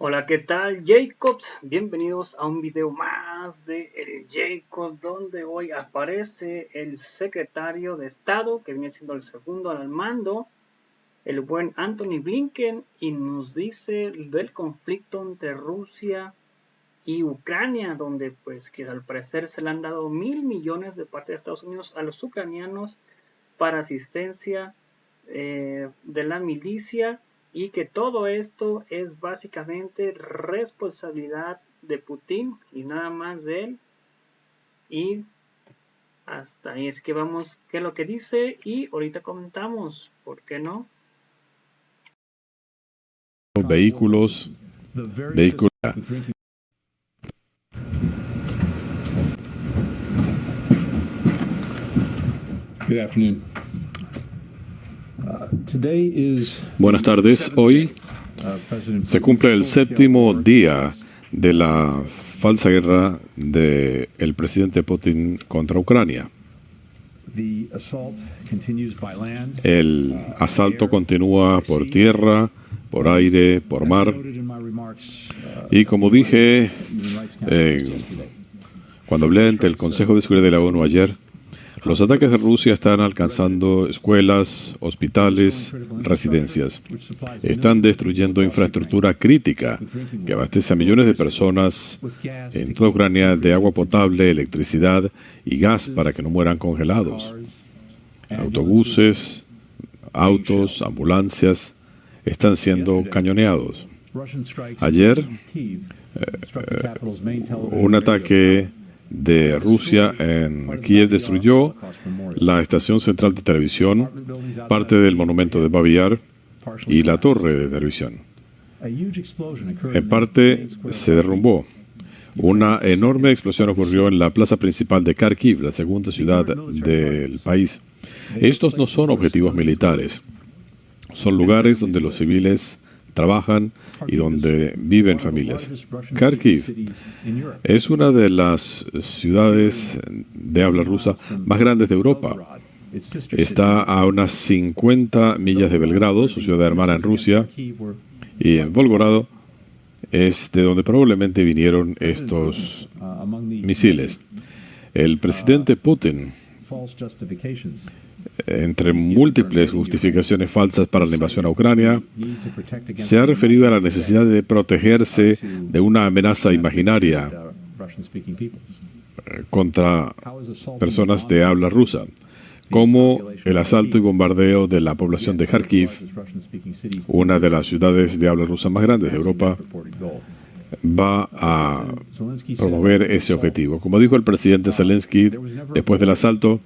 Hola, ¿qué tal, Jacobs? Bienvenidos a un video más de El Jacob, donde hoy aparece el secretario de Estado, que viene siendo el segundo al mando, el buen Antony Blinken, y nos dice del conflicto entre Rusia y Ucrania, donde pues que al parecer se le han dado 1.000 millones de parte de Estados Unidos a los ucranianos para asistencia de la milicia, y que todo esto es básicamente responsabilidad de Putin y nada más de él. Y hasta ahí es que vamos, qué es lo que dice, y ahorita comentamos, ¿por qué no? Vehículos. Good afternoon. Buenas tardes. Hoy se cumple el séptimo día de la falsa guerra del presidente Putin contra Ucrania. El asalto continúa por tierra, por aire, por mar. Y como dije cuando hablé ante el Consejo de Seguridad de la ONU ayer, los ataques de Rusia están alcanzando escuelas, hospitales, residencias. Están destruyendo infraestructura crítica que abastece a millones de personas en toda Ucrania de agua potable, electricidad y gas para que no mueran congelados. Autobuses, autos, ambulancias están siendo cañoneados. Ayer, un ataque de Rusia en Kiev destruyó la estación central de televisión, parte del monumento de Babi Yar y la torre de televisión. En parte se derrumbó. Una enorme explosión ocurrió en la plaza principal de Kharkiv, la segunda ciudad del país. Estos no son objetivos militares. Son lugares donde los civiles trabajan y donde viven familias. Kharkiv es una de las ciudades de habla rusa más grandes de Europa. Está a unas 50 millas de Belgrado, su ciudad hermana en Rusia, y en Volgogrado es de donde probablemente vinieron estos misiles. El presidente Putin, entre múltiples justificaciones falsas para la invasión a Ucrania, se ha referido a la necesidad de protegerse de una amenaza imaginaria contra personas de habla rusa, como el asalto y bombardeo de la población de Kharkiv, una de las ciudades de habla rusa más grandes de Europa, va a promover ese objetivo. Como dijo el presidente Zelensky después del asalto,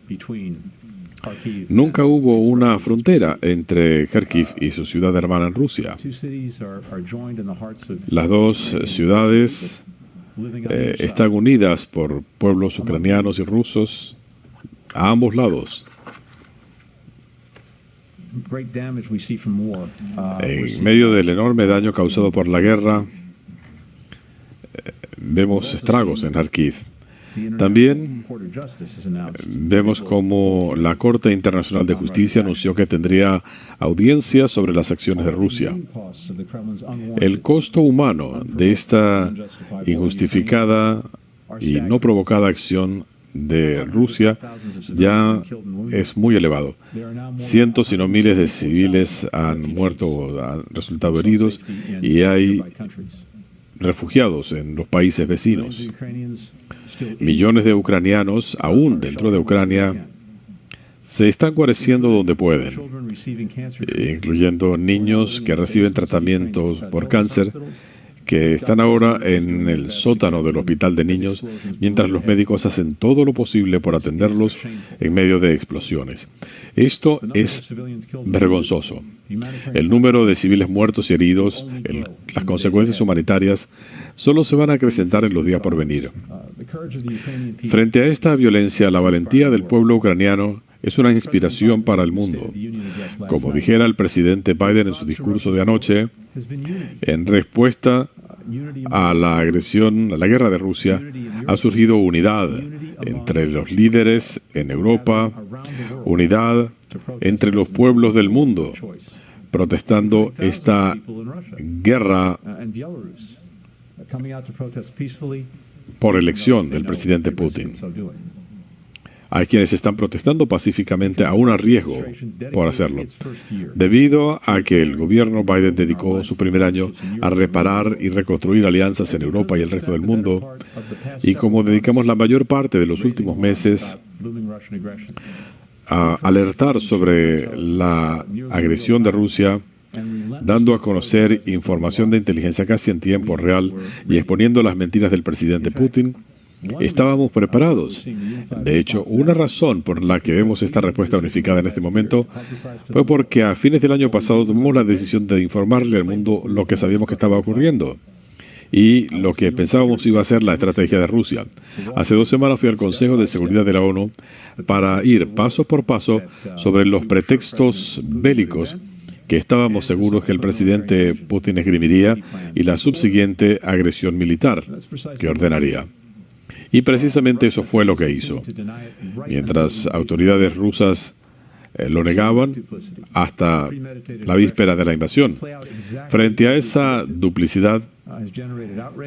nunca hubo una frontera entre Kharkiv y su ciudad hermana en Rusia. Las dos ciudades están unidas por pueblos ucranianos y rusos a ambos lados. En medio del enorme daño causado por la guerra, vemos estragos en Kharkiv. También vemos cómo la Corte Internacional de Justicia anunció que tendría audiencia sobre las acciones de Rusia. El costo humano de esta injustificada y no provocada acción de Rusia ya es muy elevado. Cientos y no miles de civiles han muerto o han resultado heridos, y hay refugiados en los países vecinos. Millones de ucranianos, aún dentro de Ucrania, se están guareciendo donde pueden, incluyendo niños que reciben tratamientos por cáncer, que están ahora en el sótano del hospital de niños, mientras los médicos hacen todo lo posible por atenderlos en medio de explosiones. Esto es vergonzoso. El número de civiles muertos y heridos, las consecuencias humanitarias, solo se van a acrecentar en los días por venir. Frente a esta violencia, la valentía del pueblo ucraniano es una inspiración para el mundo. Como dijera el presidente Biden en su discurso de anoche, en respuesta a la agresión, a la guerra de Rusia, ha surgido unidad entre los líderes en Europa, unidad entre los pueblos del mundo, protestando esta guerra por elección del presidente Putin. Hay quienes están protestando pacíficamente aún a riesgo por hacerlo, debido a que el gobierno Biden dedicó su primer año a reparar y reconstruir alianzas en Europa y el resto del mundo, y como dedicamos la mayor parte de los últimos meses a alertar sobre la agresión de Rusia, dando a conocer información de inteligencia casi en tiempo real y exponiendo las mentiras del presidente Putin, estábamos preparados. De hecho, una razón por la que vemos esta respuesta unificada en este momento fue porque a fines del año pasado tomamos la decisión de informarle al mundo lo que sabíamos que estaba ocurriendo y lo que pensábamos iba a ser la estrategia de Rusia. Hace 2 semanas fui al Consejo de Seguridad de la ONU para ir paso por paso sobre los pretextos bélicos que estábamos seguros que el presidente Putin esgrimiría y la subsiguiente agresión militar que ordenaría. Y precisamente eso fue lo que hizo. Mientras autoridades rusas lo negaban hasta la víspera de la invasión. Frente a esa duplicidad,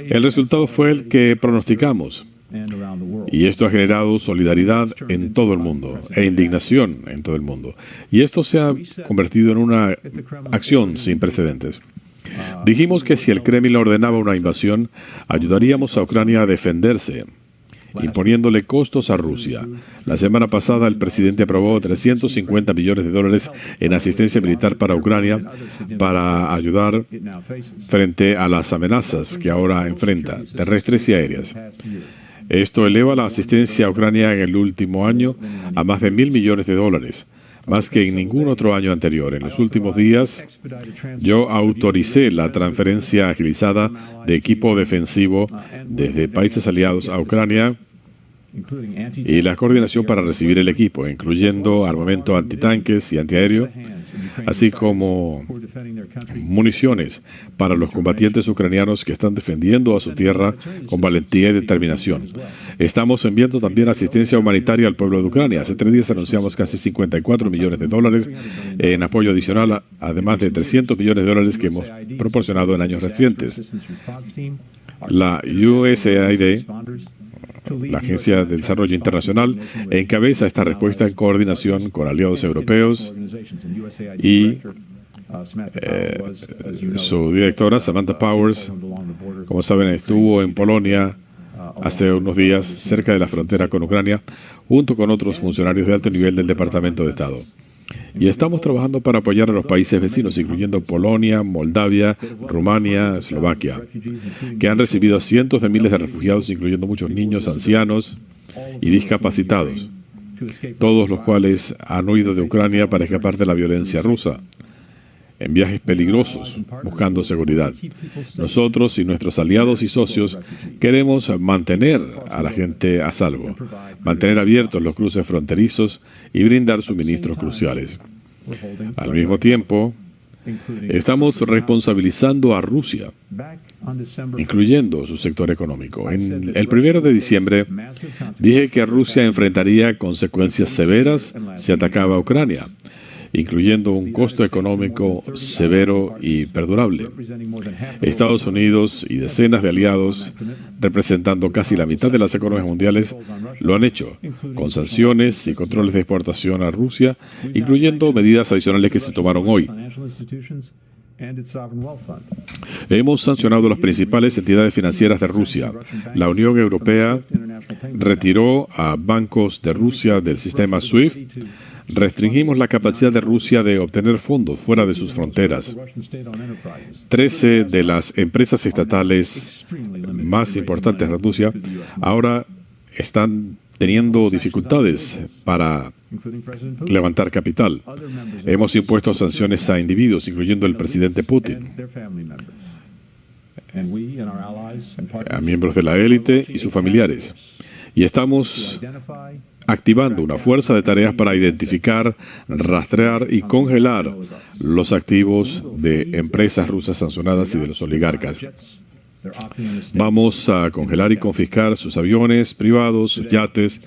el resultado fue el que pronosticamos. Y esto ha generado solidaridad en todo el mundo e indignación en todo el mundo. Y esto se ha convertido en una acción sin precedentes. Dijimos que si el Kremlin ordenaba una invasión, ayudaríamos a Ucrania a defenderse, imponiéndole costos a Rusia. La semana pasada el presidente aprobó $350 millones en asistencia militar para Ucrania para ayudar frente a las amenazas que ahora enfrenta, terrestres y aéreas. Esto eleva la asistencia a Ucrania en el último año a más de $1.000 millones, más que en ningún otro año anterior. En los últimos días, yo autoricé la transferencia agilizada de equipo defensivo desde países aliados a Ucrania y la coordinación para recibir el equipo, incluyendo armamento antitanques y antiaéreo, así como municiones para los combatientes ucranianos que están defendiendo a su tierra con valentía y determinación. Estamos enviando también asistencia humanitaria al pueblo de Ucrania. Hace 3 días anunciamos casi $54 millones en apoyo adicional, además de $300 millones que hemos proporcionado en años recientes. La USAID, la Agencia de Desarrollo Internacional, encabeza esta respuesta en coordinación con aliados europeos y su directora, Samantha Powers, como saben, estuvo en Polonia hace unos días cerca de la frontera con Ucrania, junto con otros funcionarios de alto nivel del Departamento de Estado. Y estamos trabajando para apoyar a los países vecinos, incluyendo Polonia, Moldavia, Rumania, Eslovaquia, que han recibido a cientos de miles de refugiados, incluyendo muchos niños, ancianos y discapacitados, todos los cuales han huido de Ucrania para escapar de la violencia rusa, en viajes peligrosos, buscando seguridad. Nosotros y nuestros aliados y socios queremos mantener a la gente a salvo, mantener abiertos los cruces fronterizos y brindar suministros cruciales. Al mismo tiempo, estamos responsabilizando a Rusia, incluyendo su sector económico. En el 1 de diciembre dije que Rusia enfrentaría consecuencias severas si atacaba a Ucrania, incluyendo un costo económico severo y perdurable. Estados Unidos y decenas de aliados, representando casi la mitad de las economías mundiales, lo han hecho, con sanciones y controles de exportación a Rusia, incluyendo medidas adicionales que se tomaron hoy. Hemos sancionado las principales entidades financieras de Rusia. La Unión Europea retiró a bancos de Rusia del sistema SWIFT. Restringimos la capacidad de Rusia de obtener fondos fuera de sus fronteras. 13 de las empresas estatales más importantes de Rusia ahora están teniendo dificultades para levantar capital. Hemos impuesto sanciones a individuos, incluyendo el presidente Putin, a miembros de la élite y sus familiares. Y estamos activando una fuerza de tareas para identificar, rastrear y congelar los activos de empresas rusas sancionadas y de los oligarcas. Vamos a congelar y confiscar sus aviones privados, sus yates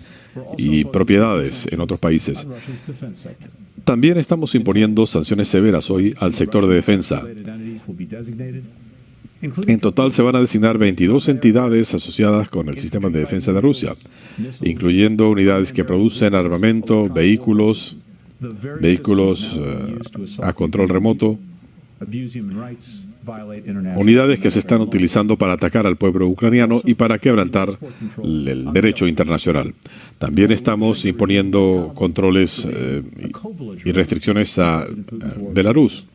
y propiedades en otros países. También estamos imponiendo sanciones severas hoy al sector de defensa. En total se van a designar 22 entidades asociadas con el sistema de defensa de Rusia, incluyendo unidades que producen armamento, vehículos a control remoto, unidades que se están utilizando para atacar al pueblo ucraniano y para quebrantar el derecho internacional. También estamos imponiendo controles y restricciones a Belarus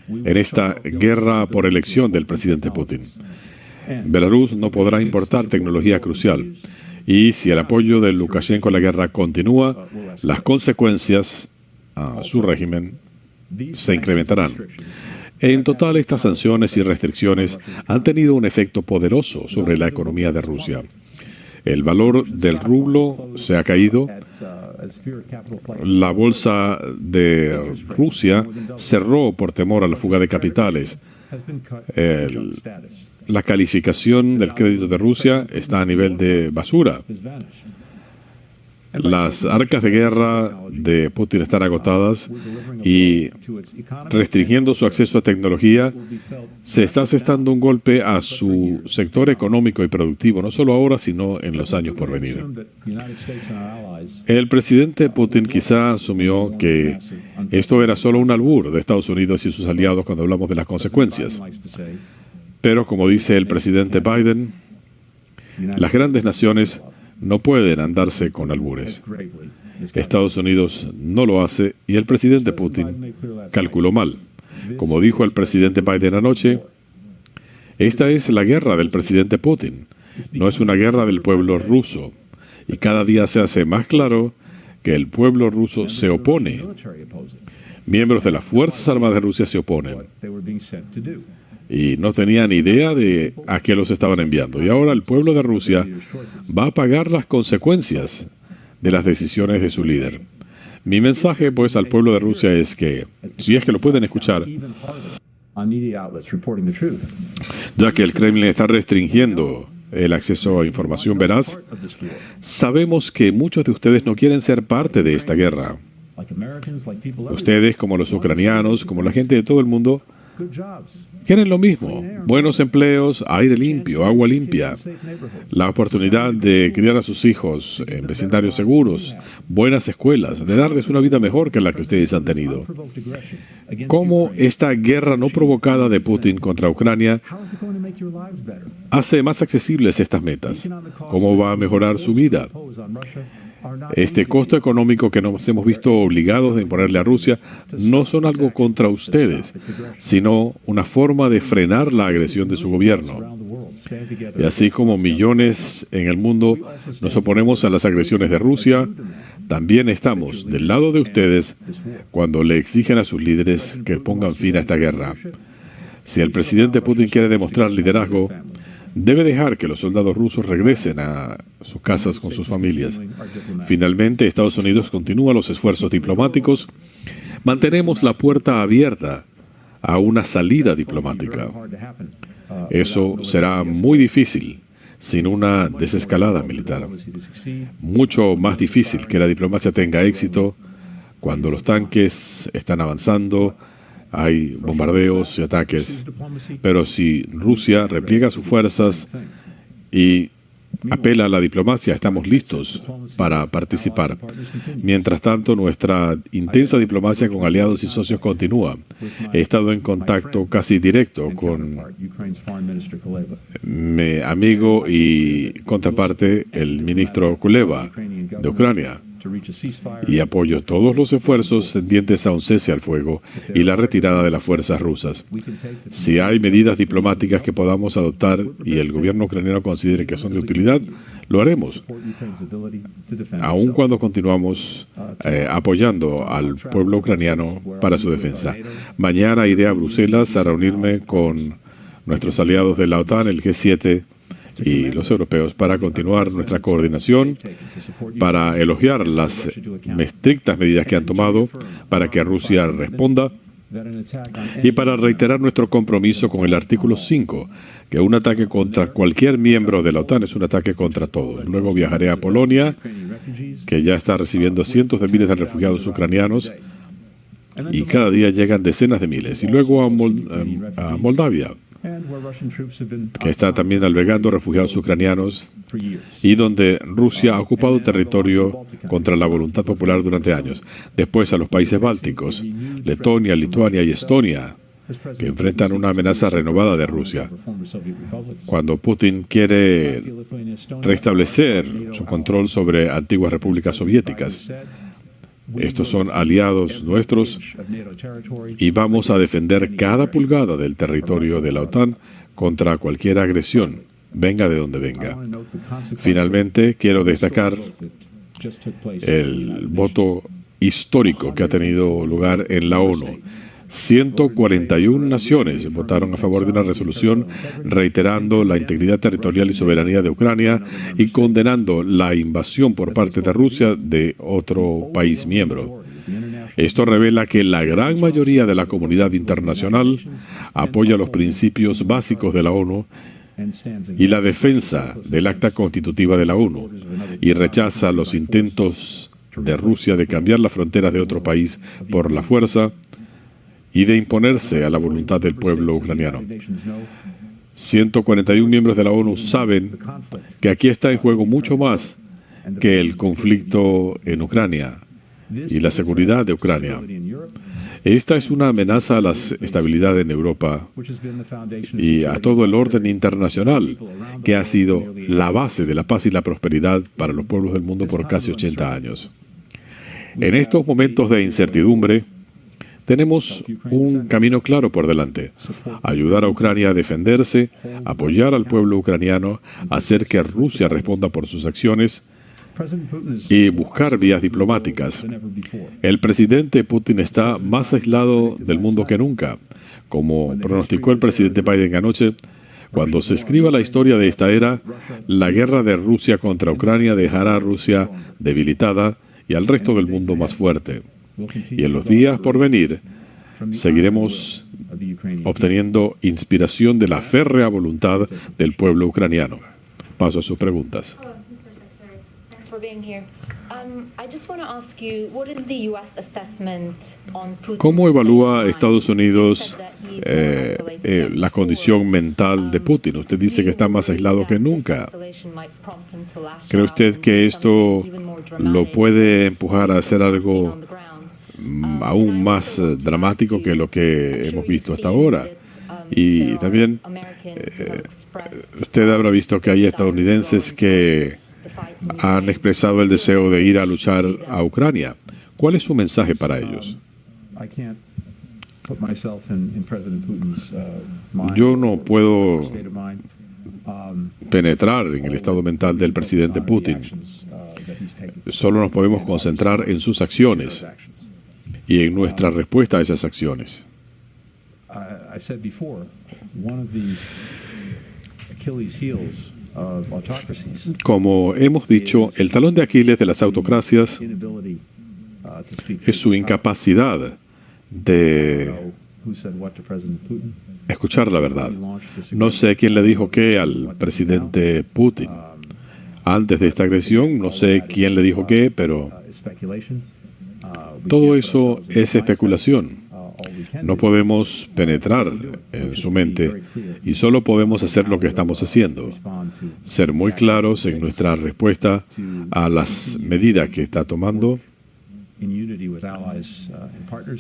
en esta guerra por elección del presidente Putin. Belarus no podrá importar tecnología crucial y si el apoyo de Lukashenko a la guerra continúa, las consecuencias a su régimen se incrementarán. En total, estas sanciones y restricciones han tenido un efecto poderoso sobre la economía de Rusia. El valor del rublo se ha caído. La bolsa de Rusia cerró por temor a la fuga de capitales. La calificación del crédito de Rusia está a nivel de basura. Las arcas de guerra de Putin están agotadas y restringiendo su acceso a tecnología se está asestando un golpe a su sector económico y productivo, no solo ahora, sino en los años por venir. El presidente Putin quizá asumió que esto era solo un albur de Estados Unidos y sus aliados cuando hablamos de las consecuencias. Pero, como dice el presidente Biden, las grandes naciones no pueden andarse con albures. Estados Unidos no lo hace y el presidente Putin calculó mal. Como dijo el presidente Biden anoche, esta es la guerra del presidente Putin, no es una guerra del pueblo ruso. Y cada día se hace más claro que el pueblo ruso se opone. Miembros de las Fuerzas Armadas de Rusia se oponen. Y no tenían idea de a qué los estaban enviando. Y ahora el pueblo de Rusia va a pagar las consecuencias de las decisiones de su líder. Mi mensaje, pues, al pueblo de Rusia es que, si es que lo pueden escuchar, ya que el Kremlin está restringiendo el acceso a información veraz, sabemos que muchos de ustedes no quieren ser parte de esta guerra. Ustedes, como los ucranianos, como la gente de todo el mundo, quieren lo mismo: buenos empleos, aire limpio, agua limpia, la oportunidad de criar a sus hijos en vecindarios seguros, buenas escuelas, de darles una vida mejor que la que ustedes han tenido. ¿Cómo esta guerra no provocada de Putin contra Ucrania hace más accesibles estas metas? ¿Cómo va a mejorar su vida? Este costo económico que nos hemos visto obligados a imponerle a Rusia no son algo contra ustedes, sino una forma de frenar la agresión de su gobierno. Y así como millones en el mundo nos oponemos a las agresiones de Rusia, también estamos del lado de ustedes cuando le exigen a sus líderes que pongan fin a esta guerra. Si el presidente Putin quiere demostrar liderazgo, debe dejar que los soldados rusos regresen a sus casas con sus familias. Finalmente, Estados Unidos continúa los esfuerzos diplomáticos. Mantenemos la puerta abierta a una salida diplomática. Eso será muy difícil sin una desescalada militar. Mucho más difícil que la diplomacia tenga éxito cuando los tanques están avanzando, hay bombardeos y ataques. Pero si Rusia repliega sus fuerzas y apela a la diplomacia, estamos listos para participar. Mientras tanto, nuestra intensa diplomacia con aliados y socios continúa. He estado en contacto casi directo con mi amigo y contraparte, el ministro Kuleba, de Ucrania, y apoyo todos los esfuerzos tendientes a un cese al fuego y la retirada de las fuerzas rusas. Si hay medidas diplomáticas que podamos adoptar y el gobierno ucraniano considere que son de utilidad, lo haremos, aun cuando continuamos apoyando al pueblo ucraniano para su defensa. Mañana iré a Bruselas a reunirme con nuestros aliados de la OTAN, el G7 y los europeos, para continuar nuestra coordinación, para elogiar las estrictas medidas que han tomado para que Rusia responda y para reiterar nuestro compromiso con el artículo 5, que un ataque contra cualquier miembro de la OTAN es un ataque contra todos. Luego viajaré a Polonia, que ya está recibiendo cientos de miles de refugiados ucranianos y cada día llegan decenas de miles. Y luego a Moldavia, que está también albergando refugiados ucranianos y donde Rusia ha ocupado territorio contra la voluntad popular durante años. Después a los países bálticos, Letonia, Lituania y Estonia, que enfrentan una amenaza renovada de Rusia. Cuando Putin quiere restablecer su control sobre antiguas repúblicas soviéticas, estos son aliados nuestros y vamos a defender cada pulgada del territorio de la OTAN contra cualquier agresión, venga de donde venga. Finalmente, quiero destacar el voto histórico que ha tenido lugar en la ONU. 141 naciones votaron a favor de una resolución reiterando la integridad territorial y soberanía de Ucrania y condenando la invasión por parte de Rusia de otro país miembro. Esto revela que la gran mayoría de la comunidad internacional apoya los principios básicos de la ONU y la defensa del acta constitutiva de la ONU y rechaza los intentos de Rusia de cambiar las fronteras de otro país por la fuerza y de imponerse a la voluntad del pueblo ucraniano. 141 miembros de la ONU saben que aquí está en juego mucho más que el conflicto en Ucrania y la seguridad de Ucrania. Esta es una amenaza a la estabilidad en Europa y a todo el orden internacional, que ha sido la base de la paz y la prosperidad para los pueblos del mundo por casi 80 años. En estos momentos de incertidumbre, tenemos un camino claro por delante: ayudar a Ucrania a defenderse, apoyar al pueblo ucraniano, hacer que Rusia responda por sus acciones y buscar vías diplomáticas. El presidente Putin está más aislado del mundo que nunca. Como pronosticó el presidente Biden anoche, cuando se escriba la historia de esta era, la guerra de Rusia contra Ucrania dejará a Rusia debilitada y al resto del mundo más fuerte. Y en los días por venir, seguiremos obteniendo inspiración de la férrea voluntad del pueblo ucraniano. Paso a sus preguntas. ¿Cómo evalúa Estados Unidos la condición mental de Putin? Usted dice que está más aislado que nunca. ¿Cree usted que esto lo puede empujar a hacer algo aún más dramático que lo que hemos visto hasta ahora? Y también usted habrá visto que hay estadounidenses que han expresado el deseo de ir a luchar a Ucrania. ¿Cuál es su mensaje para ellos? Yo no puedo penetrar en el estado mental del presidente Putin. Solo nos podemos concentrar en sus acciones y en nuestra respuesta a esas acciones. Como hemos dicho, el talón de Aquiles de las autocracias es su incapacidad de escuchar la verdad. No sé quién le dijo qué al presidente Putin antes de esta agresión, no sé quién le dijo qué, pero todo eso es especulación. No podemos penetrar en su mente y solo podemos hacer lo que estamos haciendo: ser muy claros en nuestra respuesta a las medidas que está tomando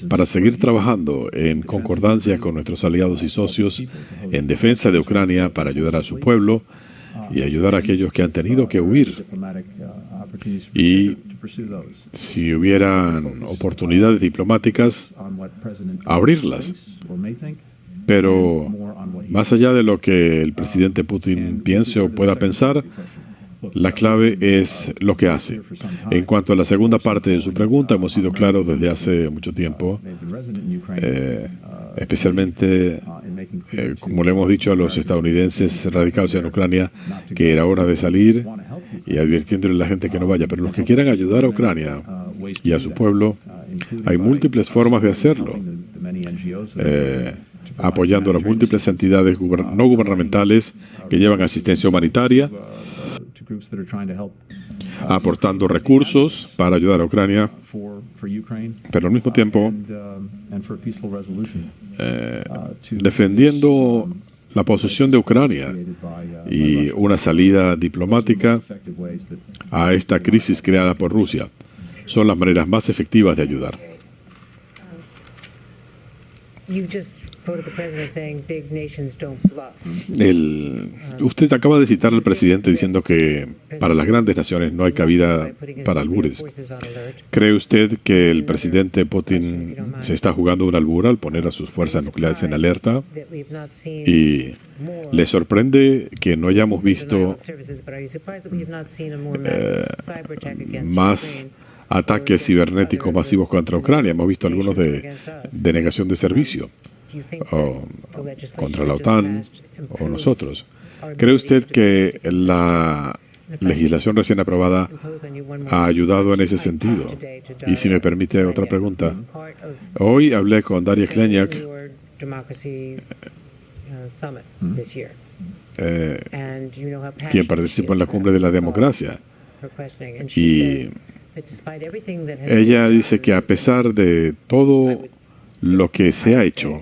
para seguir trabajando en concordancia con nuestros aliados y socios en defensa de Ucrania para ayudar a su pueblo y ayudar a aquellos que han tenido que huir. Y si hubieran oportunidades diplomáticas, abrirlas. Pero más allá de lo que el presidente Putin piense o pueda pensar, la clave es lo que hace. En cuanto a la segunda parte de su pregunta, hemos sido claros desde hace mucho tiempo, especialmente como le hemos dicho a los estadounidenses radicados en Ucrania, que era hora de salir, y advirtiéndole a la gente que no vaya. Pero los que quieran ayudar a Ucrania y a su pueblo, hay múltiples formas de hacerlo, apoyando a las múltiples entidades no gubernamentales que llevan asistencia humanitaria, aportando recursos para ayudar a Ucrania, pero al mismo tiempo defendiendo la posesión de Ucrania y una salida diplomática a esta crisis creada por Rusia son las maneras más efectivas de ayudar. Usted acaba de citar al presidente diciendo que para las grandes naciones no hay cabida para albures. ¿Cree usted que el presidente Putin se está jugando un albur al poner a sus fuerzas nucleares en alerta? ¿Y le sorprende que no hayamos visto más ataques cibernéticos masivos contra Ucrania? Hemos visto algunos de negación de servicio, o contra la OTAN o nosotros. ¿Cree usted que la legislación recién aprobada ha ayudado en ese sentido? Y si me permite otra pregunta. Hoy hablé con Daria Kleniak, quien participó en la Cumbre de la Democracia. Y ella dice que a pesar de todo lo que se ha hecho,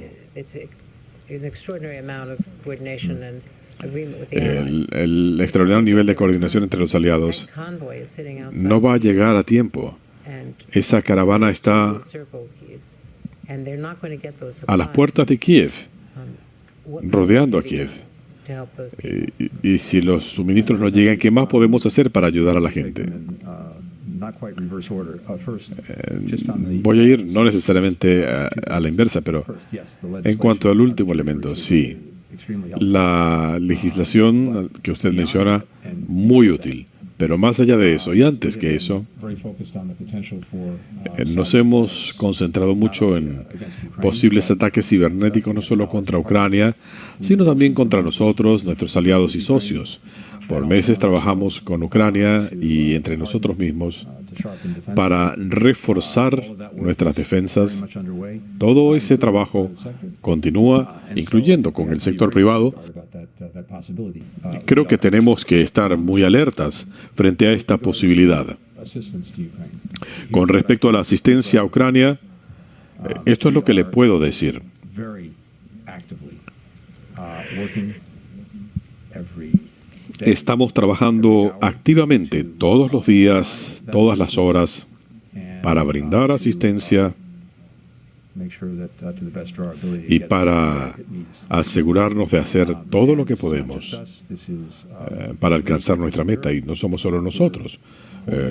el extraordinario nivel de coordinación entre los aliados no va a llegar a tiempo. Esa caravana está a las puertas de Kiev, rodeando a Kiev. Y si los suministros no llegan, ¿qué más podemos hacer para ayudar a la gente? Voy a ir no necesariamente a la inversa, pero en cuanto al último elemento, sí. La legislación que usted menciona, muy útil. Pero más allá de eso, y antes que eso, nos hemos concentrado mucho en posibles ataques cibernéticos, no solo contra Ucrania, sino también contra nosotros, nuestros aliados y socios. Por meses trabajamos con Ucrania y entre nosotros mismos para reforzar nuestras defensas. Todo ese trabajo continúa, incluyendo con el sector privado. Creo que tenemos que estar muy alertas frente a esta posibilidad. Con respecto a la asistencia a Ucrania, esto es lo que le puedo decir. Estamos trabajando activamente todos los días, todas las horas, para brindar asistencia y para asegurarnos de hacer todo lo que podemos para alcanzar nuestra meta. Y no somos solo nosotros.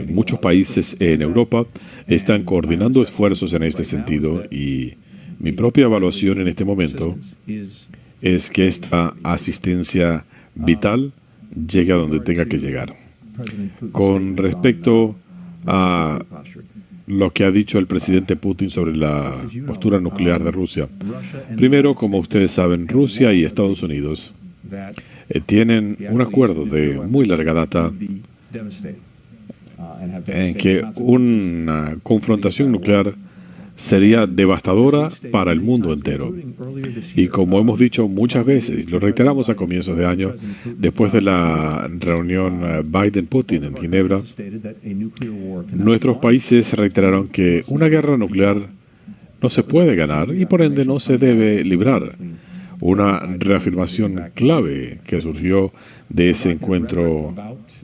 Muchos países en Europa están coordinando esfuerzos en este sentido y mi propia evaluación en este momento es que esta asistencia vital llegue a donde tenga que llegar. Con respecto a lo que ha dicho el presidente Putin sobre la postura nuclear de Rusia. Primero, como ustedes saben, Rusia y Estados Unidos tienen un acuerdo de muy larga data en que una confrontación nuclear sería devastadora para el mundo entero. Y como hemos dicho muchas veces, lo reiteramos a comienzos de año, después de la reunión Biden-Putin en Ginebra, nuestros países reiteraron que una guerra nuclear no se puede ganar y por ende no se debe librar. Una reafirmación clave que surgió de ese encuentro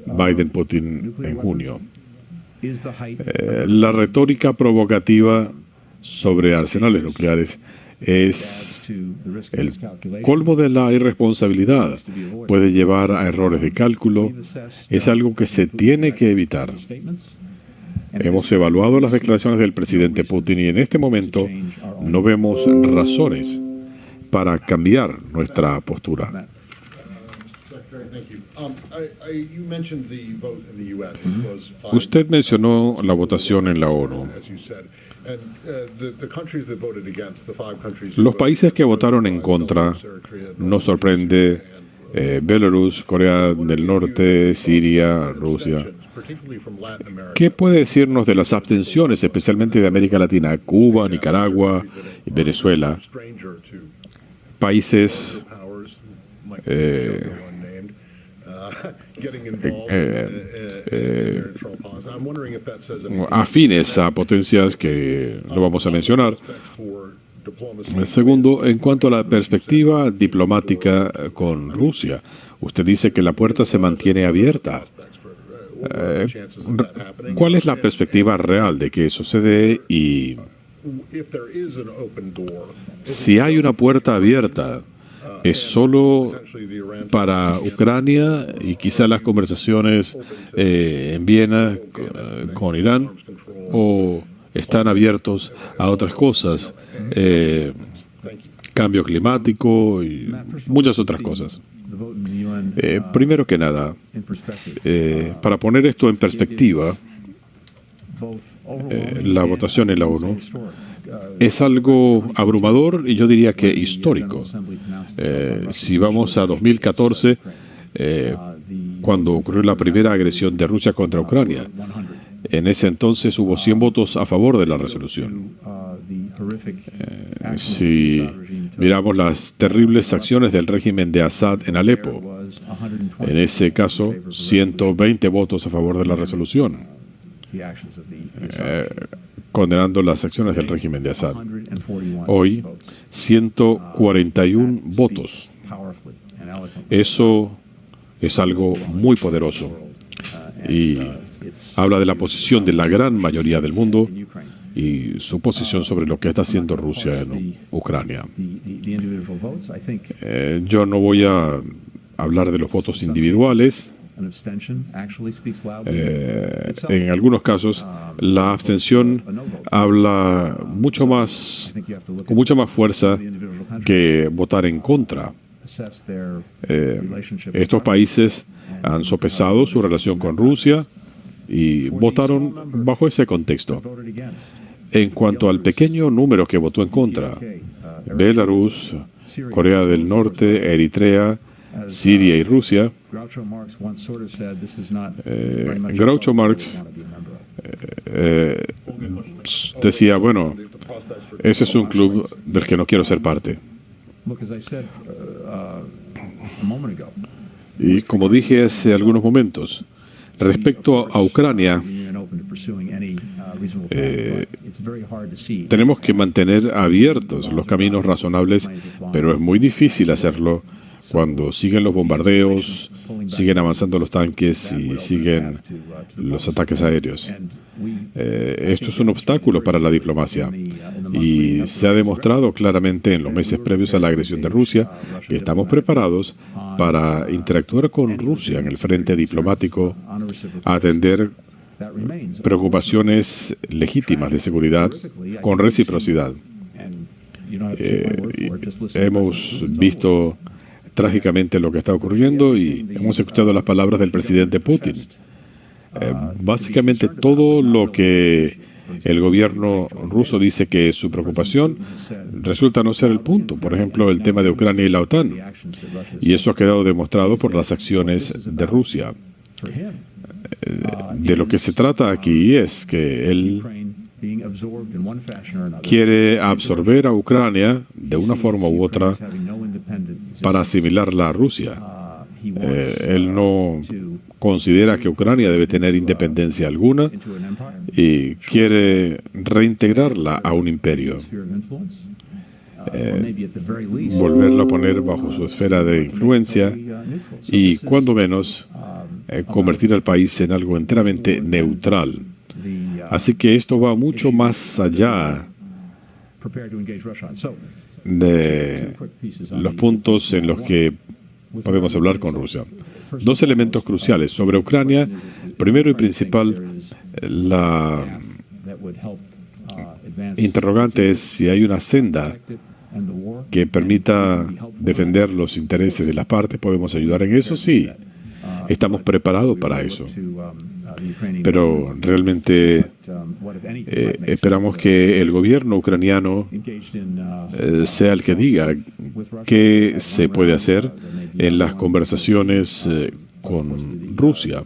Biden-Putin en junio. La retórica provocativa sobre arsenales nucleares es el colmo de la irresponsabilidad. Puede llevar a errores de cálculo. Es algo que se tiene que evitar. Hemos evaluado las declaraciones del presidente Putin y en este momento no vemos razones para cambiar nuestra postura. Usted mencionó la votación en la ONU. Los países que votaron en contra nos sorprende Belarus, Corea del Norte, Siria, Rusia. ¿Qué puede decirnos de las abstenciones, especialmente de América Latina, Cuba, Nicaragua y Venezuela? Países afines a potencias que no vamos a mencionar, Segundo, en cuanto a la perspectiva diplomática con Rusia, usted dice que la puerta se mantiene abierta. ¿Cuál es la perspectiva real de que sucede? Y si hay una puerta abierta, ¿es solo para Ucrania y quizá las conversaciones en Viena con Irán? ¿O están abiertos a otras cosas? Cambio climático y muchas otras cosas. Primero que nada, para poner esto en perspectiva, la votación en la ONU es algo abrumador y yo diría que histórico. Si vamos a 2014, cuando ocurrió la primera agresión de Rusia contra Ucrania, en ese entonces hubo 100 votos a favor de la resolución. Si miramos las terribles acciones del régimen de Assad en Alepo, en ese caso, 120 votos a favor de la resolución, condenando las acciones del régimen de Assad. Hoy, 141 votos. Eso es algo muy poderoso y habla de la posición de la gran mayoría del mundo y su posición sobre lo que está haciendo Rusia en Ucrania. Yo no voy a hablar de los votos individuales. En algunos casos, la abstención habla mucho más, con mucha más fuerza que votar en contra. Estos países han sopesado su relación con Rusia y votaron bajo ese contexto. En cuanto al pequeño número que votó en contra, Belarus, Corea del Norte, Eritrea, Siria y Rusia, Groucho Marx decía, bueno, ese es un club del que no quiero ser parte. Y como dije hace algunos momentos, respecto a Ucrania, tenemos que mantener abiertos los caminos razonables, pero es muy difícil hacerlo cuando siguen los bombardeos, siguen avanzando los tanques y siguen los ataques aéreos. Esto es un obstáculo para la diplomacia y se ha demostrado claramente en los meses previos a la agresión de Rusia que estamos preparados para interactuar con Rusia en el frente diplomático, atender preocupaciones legítimas de seguridad con reciprocidad. Hemos visto trágicamente lo que está ocurriendo y hemos escuchado las palabras del presidente Putin. Básicamente todo lo que el gobierno ruso dice que es su preocupación resulta no ser el punto. Por ejemplo, el tema de Ucrania y la OTAN. Y eso ha quedado demostrado por las acciones de Rusia. De lo que se trata aquí es que él quiere absorber a Ucrania de una forma u otra para asimilarla a Rusia. Él no considera que Ucrania debe tener independencia alguna y quiere reintegrarla a un imperio. Volverla a poner bajo su esfera de influencia y, cuando menos, convertir al país en algo enteramente neutral. Así que esto va mucho más allá de los puntos en los que podemos hablar con Rusia. Dos elementos cruciales sobre Ucrania. Primero y principal, la interrogante es si hay una senda que permita defender los intereses de las partes. ¿Podemos ayudar en eso? Sí. Estamos preparados para eso. Pero realmente esperamos que el gobierno ucraniano sea el que diga qué se puede hacer en las conversaciones con Rusia.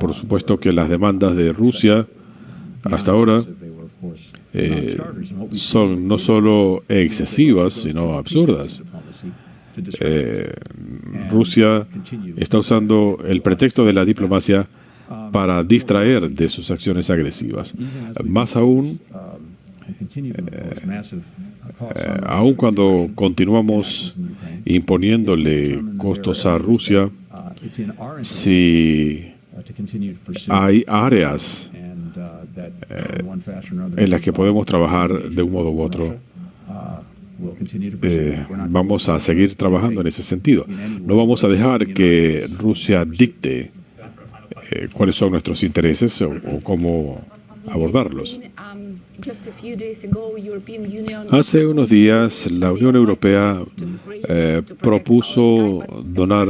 Por supuesto que las demandas de Rusia hasta ahora son no solo excesivas, sino absurdas. Rusia está usando el pretexto de la diplomacia para distraer de sus acciones agresivas. Más aún, aun cuando continuamos imponiéndole costos a Rusia, si hay áreas en las que podemos trabajar de un modo u otro, vamos a seguir trabajando en ese sentido. No vamos a dejar que Rusia dicte cuáles son nuestros intereses o cómo abordarlos. Hace unos días la Unión Europea propuso donar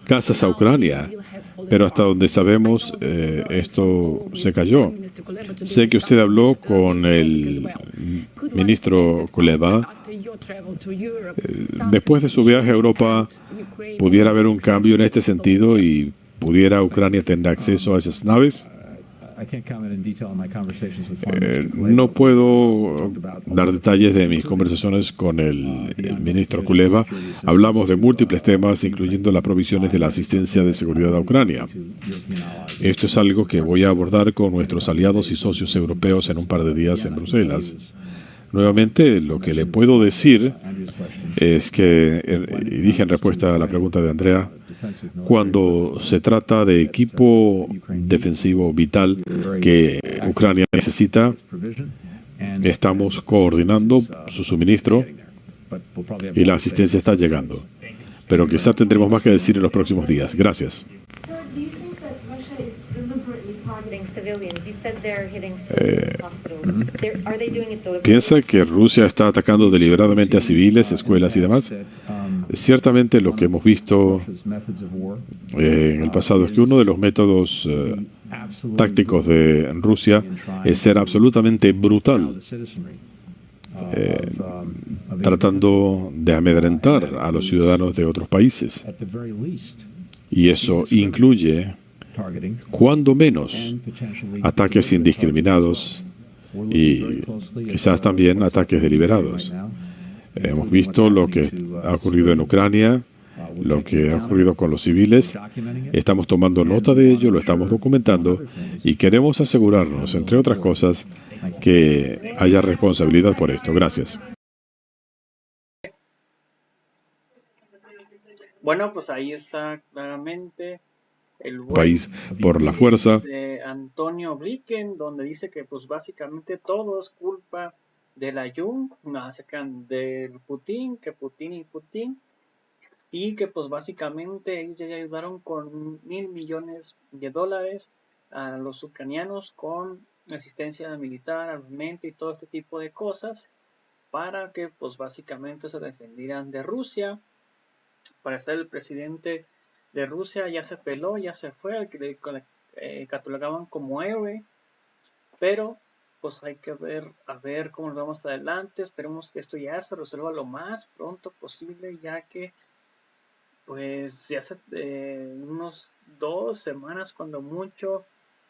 casas a Ucrania, pero hasta donde sabemos esto se cayó. Sé que usted habló con el ministro Kuleba. Después de su viaje a Europa, ¿pudiera haber un cambio en este sentido y pudiera Ucrania tener acceso a esas naves? No puedo dar detalles de mis conversaciones con el ministro Kuleba. Hablamos de múltiples temas, incluyendo las provisiones de la asistencia de seguridad a Ucrania. Esto es algo que voy a abordar con nuestros aliados y socios europeos en un par de días en Bruselas. Nuevamente, lo que le puedo decir es que, y dije en respuesta a la pregunta de Andrea, cuando se trata de equipo defensivo vital que Ucrania necesita, estamos coordinando su suministro y la asistencia está llegando. Pero quizá tendremos más que decir en los próximos días. Gracias. ¿Piensa que Rusia está atacando deliberadamente a civiles, escuelas y demás? Ciertamente lo que hemos visto en el pasado es que uno de los métodos tácticos de Rusia es ser absolutamente brutal, tratando de amedrentar a los ciudadanos de otros países. Y eso incluye, cuando menos, ataques indiscriminados y quizás también ataques deliberados. Hemos visto lo que ha ocurrido en Ucrania, lo que ha ocurrido con los civiles. Estamos tomando nota de ello, lo estamos documentando y queremos asegurarnos, entre otras cosas, que haya responsabilidad por esto. Gracias. Bueno, pues ahí está claramente el país por la fuerza de Antonio Blinken, donde dice que pues básicamente todo es culpa de la Jun, del Putin, que Putin y Putin, y que pues básicamente ellos ya ayudaron con $1,000 millones a los ucranianos con asistencia militar, armamento y todo este tipo de cosas para que pues básicamente se defendieran de Rusia. Para ser el presidente de Rusia ya se peló, ya se fue, al que le catalogaban como héroe, pero pues hay que ver, a ver cómo nos vamos adelante. Esperemos que esto ya se resuelva lo más pronto posible, ya que pues ya hace unos 2 semanas cuando mucho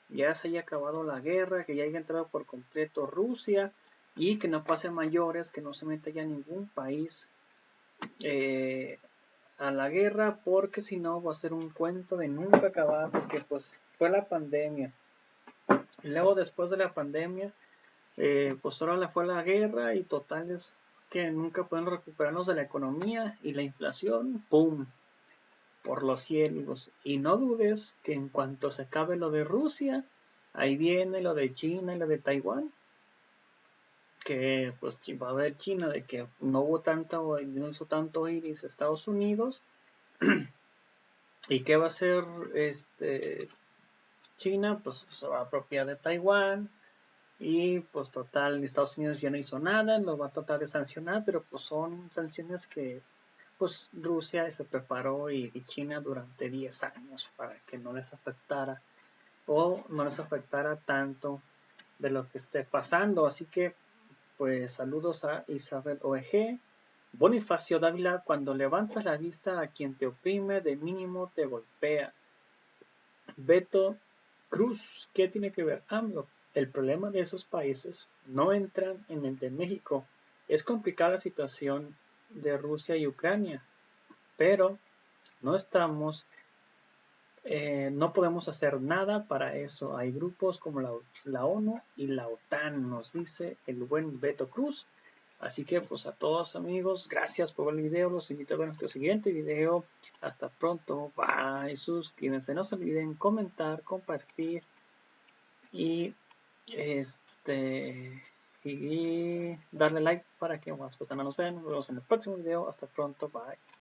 ya se haya acabado la guerra, que ya haya entrado por completo Rusia y que no pase mayores, que no se meta ya ningún país a la guerra, porque si no va a ser un cuento de nunca acabar, porque pues fue la pandemia. Y luego después de la pandemia, pues ahora fue la guerra y total es que nunca podemos recuperarnos de la economía y la inflación, ¡pum!, por los cielos. Y no dudes que en cuanto se acabe lo de Rusia, ahí viene lo de China y lo de Taiwán, que pues va a haber China de que no hubo tanto, no hizo tanto iris Estados Unidos. ¿Y qué va a hacer China? Pues se va a apropiar de Taiwán. Y pues total, Estados Unidos ya no hizo nada, lo va a tratar de sancionar, pero pues son sanciones que pues Rusia se preparó y China durante 10 años para que no les afectara o no les afectara tanto de lo que esté pasando. Así que pues saludos a Isabel OEG. Bonifacio Dávila, cuando levantas la vista a quien te oprime, de mínimo te golpea. Beto Cruz, ¿qué tiene que ver AMLO? El problema de esos países no entran en el de México. Es complicada la situación de Rusia y Ucrania, pero no estamos no podemos hacer nada para eso. Hay grupos como la ONU y la OTAN, nos dice el buen Beto Cruz. Así que pues a todos amigos, gracias por ver el video, los invito a ver nuestro siguiente video. Hasta pronto, bye, suscríbanse, no se olviden comentar, compartir y y darle like para que más personas nos vean. Nos vemos en el próximo video, hasta pronto, bye.